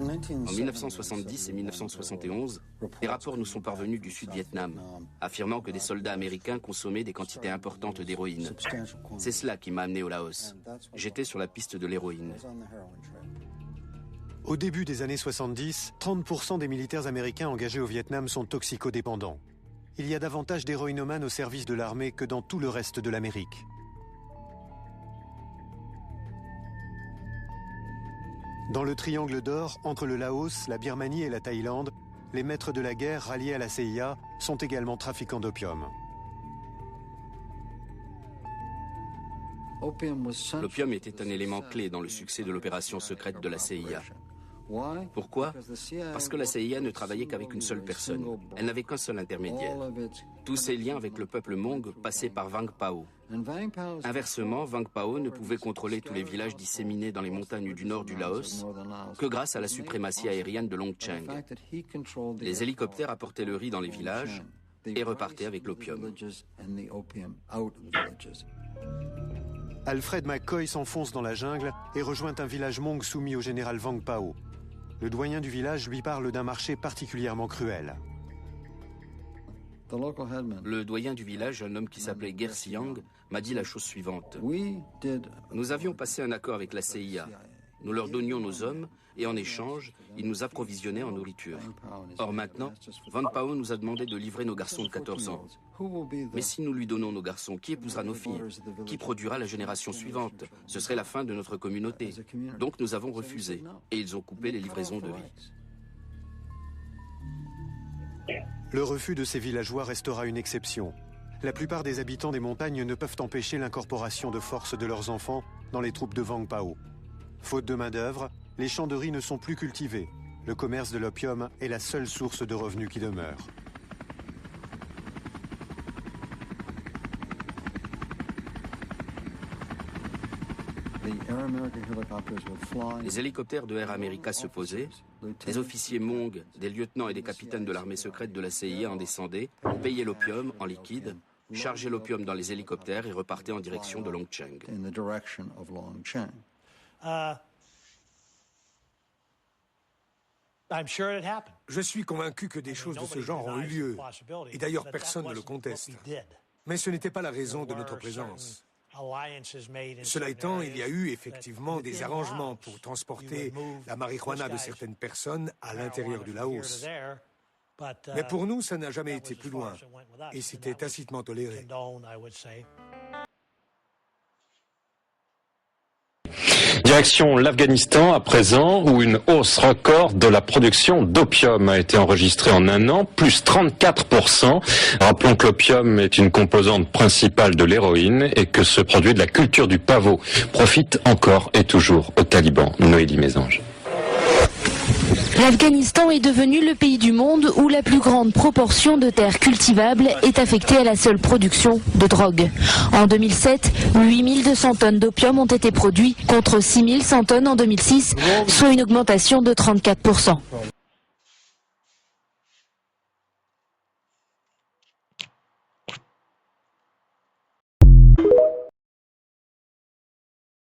En 1970 et 1971, des rapports nous sont parvenus du Sud-Vietnam, affirmant que des soldats américains consommaient des quantités importantes d'héroïne. C'est cela qui m'a amené au Laos. J'étais sur la piste de l'héroïne. Au début des années 70, 30% des militaires américains engagés au Vietnam sont toxicodépendants. Il y a davantage d'héroïnomanes au service de l'armée que dans tout le reste de l'Amérique. Dans le triangle d'or, entre le Laos, la Birmanie et la Thaïlande, les maîtres de la guerre ralliés à la CIA sont également trafiquants d'opium. L'opium était un élément clé dans le succès de l'opération secrète de la CIA. Pourquoi? Parce que la CIA ne travaillait qu'avec une seule personne. Elle n'avait qu'un seul intermédiaire. Tous ses liens avec le peuple Hmong passaient par Vang Pao. Inversement, Vang Pao ne pouvait contrôler tous les villages disséminés dans les montagnes du nord du Laos que grâce à la suprématie aérienne de Long Cheng. Les hélicoptères apportaient le riz dans les villages et repartaient avec l'opium. Alfred McCoy s'enfonce dans la jungle et rejoint un village Hmong soumis au général Vang Pao. Le doyen du village lui parle d'un marché particulièrement cruel. Le doyen du village, un homme qui s'appelait Ger Siang, m'a dit la chose suivante. Nous avions passé un accord avec la CIA. Nous leur donnions nos hommes et en échange, ils nous approvisionnaient en nourriture. Or maintenant, Vang Pao nous a demandé de livrer nos garçons de 14 ans. Mais si nous lui donnons nos garçons, qui épousera nos filles? Qui produira la génération suivante? Ce serait la fin de notre communauté. Donc nous avons refusé et ils ont coupé les livraisons de riz. Le refus de ces villageois restera une exception. La plupart des habitants des montagnes ne peuvent empêcher l'incorporation de force de leurs enfants dans les troupes de Vang Pao. Faute de main-d'œuvre, les champs de riz ne sont plus cultivés. Le commerce de l'opium est la seule source de revenus qui demeure. Les hélicoptères de Air America se posaient, des officiers Hmong, des lieutenants et des capitaines de l'armée secrète de la CIA en descendaient, payaient l'opium en liquide, chargeaient l'opium dans les hélicoptères et repartaient en direction de Long Cheng. Je suis convaincu que des choses de ce genre ont eu lieu, et d'ailleurs personne ne le conteste. Mais ce n'était pas la raison de notre présence. Cela étant, il y a eu effectivement des arrangements pour transporter la marijuana de certaines personnes à l'intérieur du Laos. Mais pour nous, ça n'a jamais été plus loin, et c'était tacitement toléré. Direction l'Afghanistan à présent, où une hausse record de la production d'opium a été enregistrée en un an, plus 34%. Rappelons que l'opium est une composante principale de l'héroïne et que ce produit de la culture du pavot profite encore et toujours aux talibans. Noélie Mésange. L'Afghanistan est devenu le pays du monde où la plus grande proportion de terres cultivables est affectée à la seule production de drogue. En 2007, 8200 tonnes d'opium ont été produites contre 6100 tonnes en 2006, soit une augmentation de 34%.